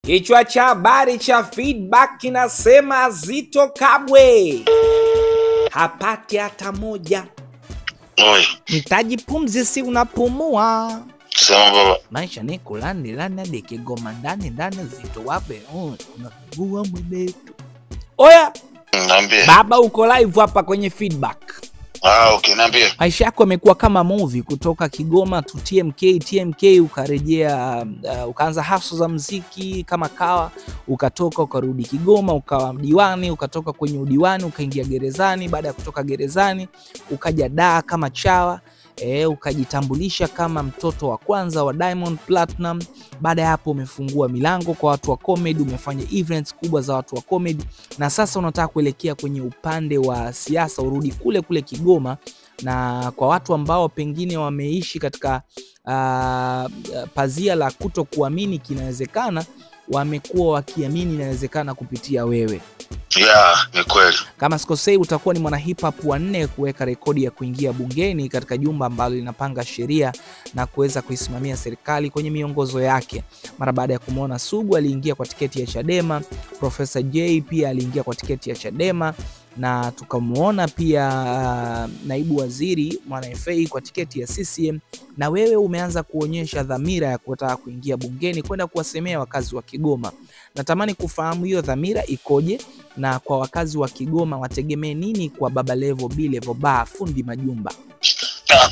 Kichwa cha habari cha Feedback kinasema Zitto Kabwe hapati hata moja. Oi. Mtaji pumzi si unapumua. Sema baba. Maisha ni kulani lani hadi Kigoma ndani Zitto wape. Unakugua mwenetu. Oya. Niambie. Baba uko live hapa kwenye Feedback. Okay, niambie. Maisha yako yamekuwa kama movie kutoka Kigoma to TMK ukarejea ukaanza hustle za muziki kama kawa, ukatoka ukarudi Kigoma, ukawa diwani, ukatoka kwenye udiwani ukaingia gerezani, baada ya kutoka gerezani ukaja Dar kama chawa, ukajitambulisha kama mtoto wa kwanza wa Diamond Platinum. Baada ya hapo umefungua milango kwa watu wa comedy, umefanya events kubwa za watu wa comedy, na sasa unataka kuelekea kwenye upande wa siasa, urudi kule Kigoma. Na kwa watu ambao pengine wameishi katika pazia la kutokuamini kinawezekana, wamekuwa wakiamini inawezekana kupitia wewe. Yeah, ni kweli. Kama sikosei utakuwa ni mwana hip hop wa 4 kuweka rekodi ya kuingia bungeni katika jumba ambalo linapanga sheria na kuweza kuisimamia serikali kwenye miongozo yake. Mara baada ya kumuona Sugu aliingia kwa tiketi ya Chadema, Professor J pia aliingia kwa tiketi ya Chadema, na tukamuona pia naibu waziri Mwana FA kwa tiketi ya CCM, na wewe umeanza kuonyesha dhamira ya kutaka kuingia bungeni kwenda kuwasemea wakazi wa Kigoma. Natamani kufahamu hiyo dhamira ikoje, na kwa wakazi wa Kigoma wategemee nini kwa Baba Levo, Bilevo, Ba, Fundi Majumba?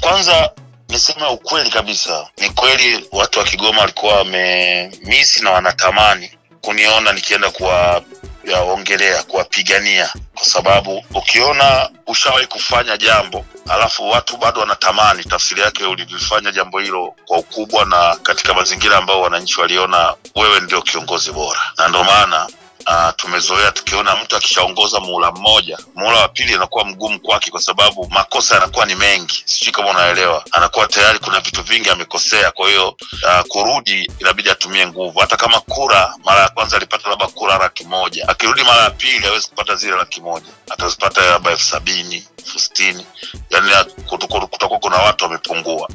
Kwanza niseme ukweli kabisa. Ni kweli watu wa Kigoma walikuwa wamemisi na wanatamani kuniona nikienda kuwaongelea, kuwapigania, kwa sababu ukiona ushawahi kufanya jambo alafu watu bado wanatamani, tafsiri yake ulifanya jambo hilo kwa ukubwa na katika mazingira ambayo wananchi waliona wewe ndio kiongozi bora. Na ndio maana tumezoea tukiona mtu akishaongoza muhula mmoja, muhula wa pili anakuwa mgumu kwake, kwa sababu makosa yanakuwa ni mengi. Sijui kama unaelewa, anakuwa tayari kuna vitu vingi amekosea. Kwa hiyo kurudi inabidi atumie nguvu. Hata kama kura mara ya kwanza alipata labda kura 100,000, akirudi mara ya pili hawezi kupata zile 100,000, atazipata labda 70,000, 60,000. Yani kutakuwa kuna watu wamepungua.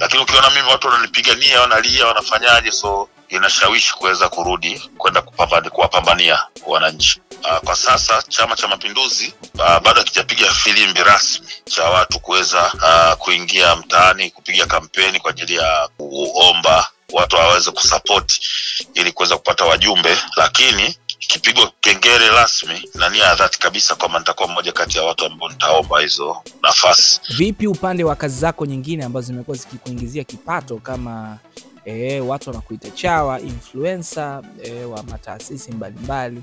Lakini ukiona mimi watu wananipigania, wanalia, wanafanyaje, so inashawishi kuweza kurudi kwenda kuwapambania wananchi. Kwa sasa Chama cha Mapinduzi bado hakijapiga filimbi rasmi cha watu kuweza kuingia mtaani kupiga kampeni kwa ajili ya kuomba watu waweze kusupport ili kuweza kupata wajumbe, lakini ikipigwa kengele rasmi na nia ya dhati kabisa kwamba nitakuwa mmoja kati ya watu ambao nitaomba hizo nafasi. Vipi upande wa kazi zako nyingine ambazo zimekuwa zikikuingizia kipato, kama watu wanakuita chawa, influencer wa mataasisi mbalimbali,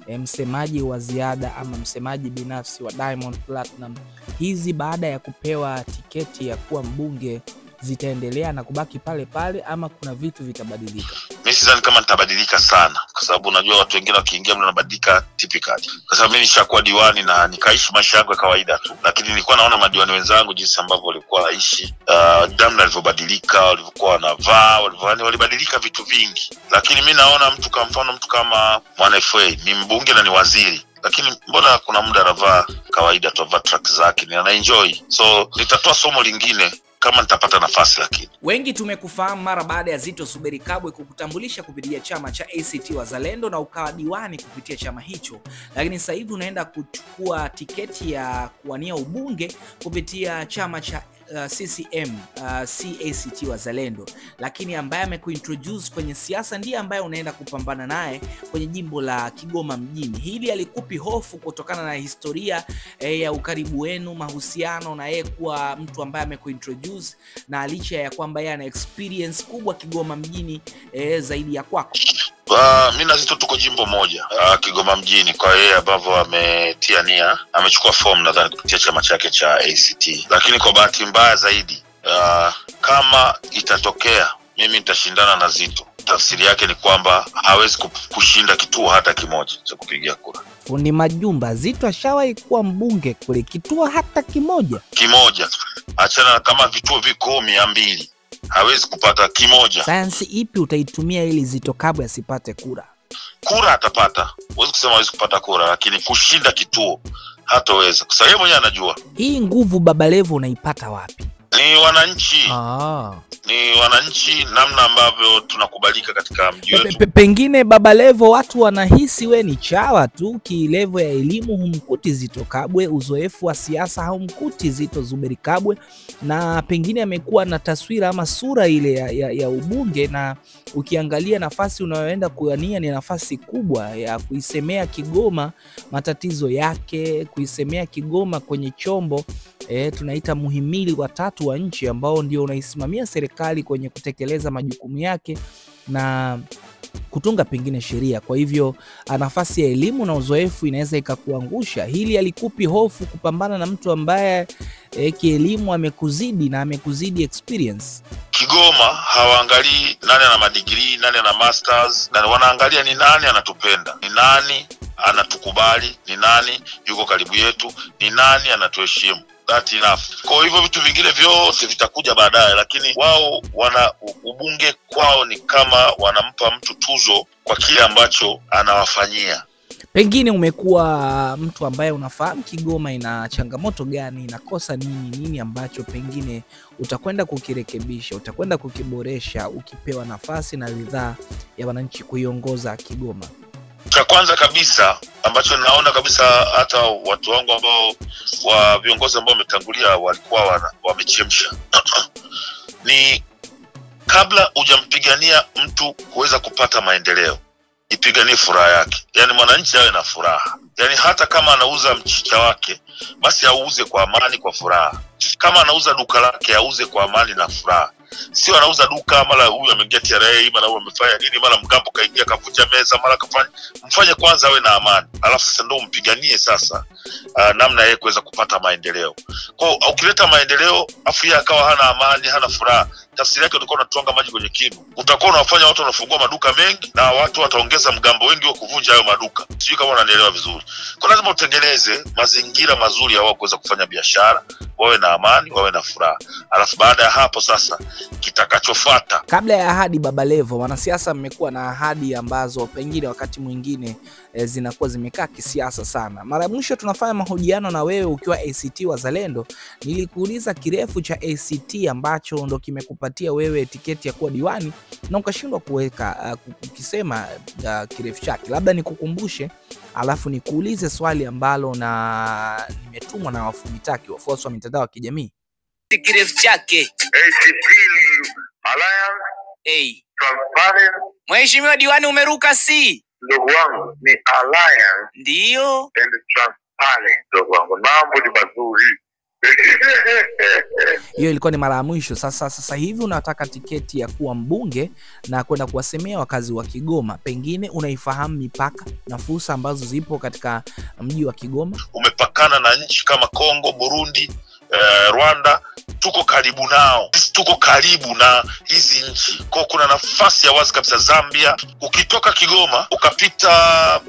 msemaji wa ziada ama msemaji binafsi wa Diamond Platinum, hizi baada ya kupewa tiketi ya kuwa mbunge zitaendelea na kubaki pale pale ama kuna vitu vitabadilika? Mimi sidhani kama nitabadilika sana, kwa sababu unajua watu wengine wakiingia mna wanabadilika typically. Kwa sababu mimi nishakuwa diwani na nikaishi maisha yangu ya kawaida tu, lakini nilikuwa naona madiwani wenzangu jinsi ambavyo walikuwa waishi, damu walivyobadilika, walivyokuwa wanavaa, walibadilika vitu vingi. Lakini mimi naona mtu kama mfano mtu kama Mwana FA ni mbunge na ni waziri, lakini mbona kuna muda anavaa kawaida tu, anavaa track zake na enjoy. So nitatoa somo lingine kama nitapata nafasi. Lakini wengi tumekufahamu mara baada ya Zitto Kabwe kukutambulisha kupitia chama cha ACT Wazalendo na ukawa diwani kupitia chama hicho, lakini sasa hivi unaenda kuchukua tiketi ya kuwania ubunge kupitia chama cha CCM, CACT Wazalendo, lakini ambaye amekuintroduce kwenye siasa ndiye ambaye unaenda kupambana naye kwenye jimbo la Kigoma mjini. Hili alikupi hofu kutokana na historia ya ukaribu wenu, mahusiano, na yeye kuwa mtu ambaye amekuintroduce, na licha ya kwamba yeye ana experience kubwa Kigoma mjini zaidi ya kwako? Mimi na Zitto tuko jimbo moja, Kigoma mjini, kwa yeye ambavyo ametia nia, amechukua form nadhani kupitia chama chake cha ACT. Lakini kwa bahati mbaya zaidi, kama itatokea mimi nitashindana na Zitto, tafsiri yake ni kwamba hawezi kushinda kituo hata kimoja cha kupigia kura. Fundi Majumba, Zitto ashawahi kuwa mbunge kule, kituo hata kimoja? Achana kama vituo viko 200, hawezi kupata kimoja. Sayansi ipi utaitumia ili Zitto Kabwe asipate kura? Kura atapata, huwezi kusema hawezi kupata kura, lakini kushinda kituo hataweza. Kwa sababu yeye mwenyewe anajua. Hii nguvu Baba Levo unaipata wapi? Ni wananchi. ni wananchi, namna ambavyo tunakubalika katika mji wetu. Pengine Baba Levo, watu wanahisi we ni chawa tu, kilevo ya elimu humkuti Zitto Kabwe, uzoefu wa siasa haumkuti Zitto Zuberi Kabwe, na pengine amekuwa na taswira ama sura ile ya ubunge, na ukiangalia nafasi unayoenda kuania ni nafasi kubwa ya kuisemea Kigoma matatizo yake, kuisemea Kigoma kwenye chombo tunaita muhimili wa tatu wa nchi, ambao ndio unaisimamia serikali kwenye kutekeleza majukumu yake na kutunga pengine sheria. Kwa hivyo nafasi ya elimu na uzoefu inaweza ikakuangusha. Hili alikupi hofu kupambana na mtu ambaye kielimu amekuzidi na amekuzidi experience? Kigoma hawaangalii nani ana madigrii, nani ana masters, na wanaangalia ni nani anatupenda, ni nani anatukubali, ni nani yuko karibu yetu, ni nani anatuheshimu. That enough. Kwa hivyo vitu vingine vyote vitakuja baadaye, lakini wao wana ubunge kwao ni kama wanampa mtu tuzo kwa kile ambacho anawafanyia. Pengine umekuwa mtu ambaye unafahamu Kigoma ina changamoto gani, inakosa nini ambacho pengine utakwenda kukirekebisha, utakwenda kukiboresha ukipewa nafasi na ridhaa ya wananchi kuiongoza Kigoma? Cha kwanza kabisa ambacho naona kabisa hata watu wangu ambao wa viongozi ambao wametangulia walikuwa wamechemsha ni kabla hujampigania mtu kuweza kupata maendeleo, ipiganie furaha yake. Yani mwananchi awe na furaha. Yani hata kama anauza mchicha wake, basi auze kwa amani, kwa furaha. Kama anauza duka lake, auze kwa amani na furaha. Sio anauza duka mara huyu ameingia TRA, mara huyu amefanya nini, mara mgambo kaingia kavunja meza, mara kafanya. Mfanye kwanza awe na amani, alafu sasa ndio mpiganie sasa namna yeye kuweza kupata maendeleo. Kwa ukileta maendeleo afu yeye akawa hana amani, hana furaha, tafsiri yake utakuwa unatwanga maji kwenye kinu. Utakuwa unafanya watu wanafungua maduka mengi na watu wataongeza mgambo wengi wa kuvunja hayo maduka. Sio kama unanielewa vizuri. Kwa lazima utengeneze mazingira mazuri ya wao kuweza kufanya biashara, wawe na amani, wawe na furaha. Alafu baada ya hapo sasa kitakachofuata. Kabla ya ahadi, Baba Levo, wanasiasa mmekuwa na ahadi ambazo pengine wakati mwingine zinakuwa zimekaa kisiasa sana. Mara mwisho tunafanya mahojiano na wewe ukiwa ACT Wazalendo, nilikuuliza kirefu cha ACT ambacho ndo kimekupatia wewe tiketi ya kuwa diwani na ukashindwa kuweka ukisema kirefu chake. Labda nikukumbushe alafu nikuulize swali ambalo na nimetumwa na wafumitaki wafuasi wa mitandao ya kijamii. Kirefu chake ACT Alliance Transparent. Mheshimiwa diwani, umeruka si? Ndugu wangu ni Alliance ndio and Transparent. Ndugu wangu mambo ni mazuri. Hiyo ilikuwa ni mara ya mwisho. Sasa hivi unataka tiketi ya kuwa mbunge na kwenda kuwasemea wakazi wa Kigoma. Pengine unaifahamu mipaka na fursa ambazo zipo katika mji wa Kigoma? Umepakana na nchi kama Kongo, Burundi, Rwanda. Tuko karibu nao. Tuko karibu na hizi nchi. Kwa kuna nafasi ya wazi kabisa. Zambia, ukitoka Kigoma ukapita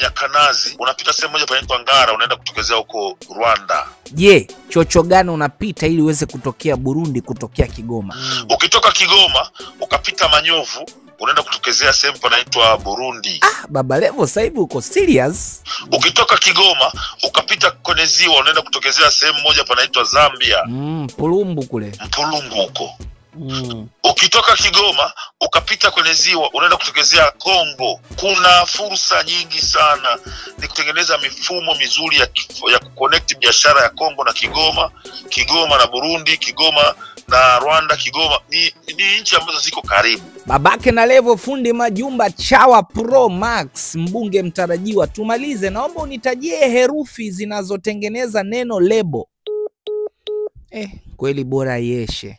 Nyakanazi, unapita sehemu moja panaitwa Ngara, unaenda kutokezea huko Rwanda. Je, chocho gani unapita ili uweze kutokea Burundi kutokea Kigoma? Ukitoka Kigoma ukapita Manyovu, unaenda kutokezea sehemu panaitwa Burundi. Baba Levo, sasa hivi uko serious? Ukitoka Kigoma ukapita kwenye ziwa, unaenda kutokezea sehemu moja panaitwa Zambia. Mpulumbu kule. Mpulumbu huko. Ukitoka Kigoma ukapita kwenye ziwa, unaenda kutokezea Kongo. Kuna fursa nyingi sana. Ni kutengeneza mifumo mizuri ya kuconnect biashara ya Kongo na Kigoma, Kigoma na Burundi, Kigoma na Rwanda. Kigoma ni nchi ambazo ziko karibu. Babake na Levo, fundi majumba Chawa Pro Max, mbunge mtarajiwa. Tumalize, naomba unitajie herufi zinazotengeneza neno lebo. Kweli bora yeshe.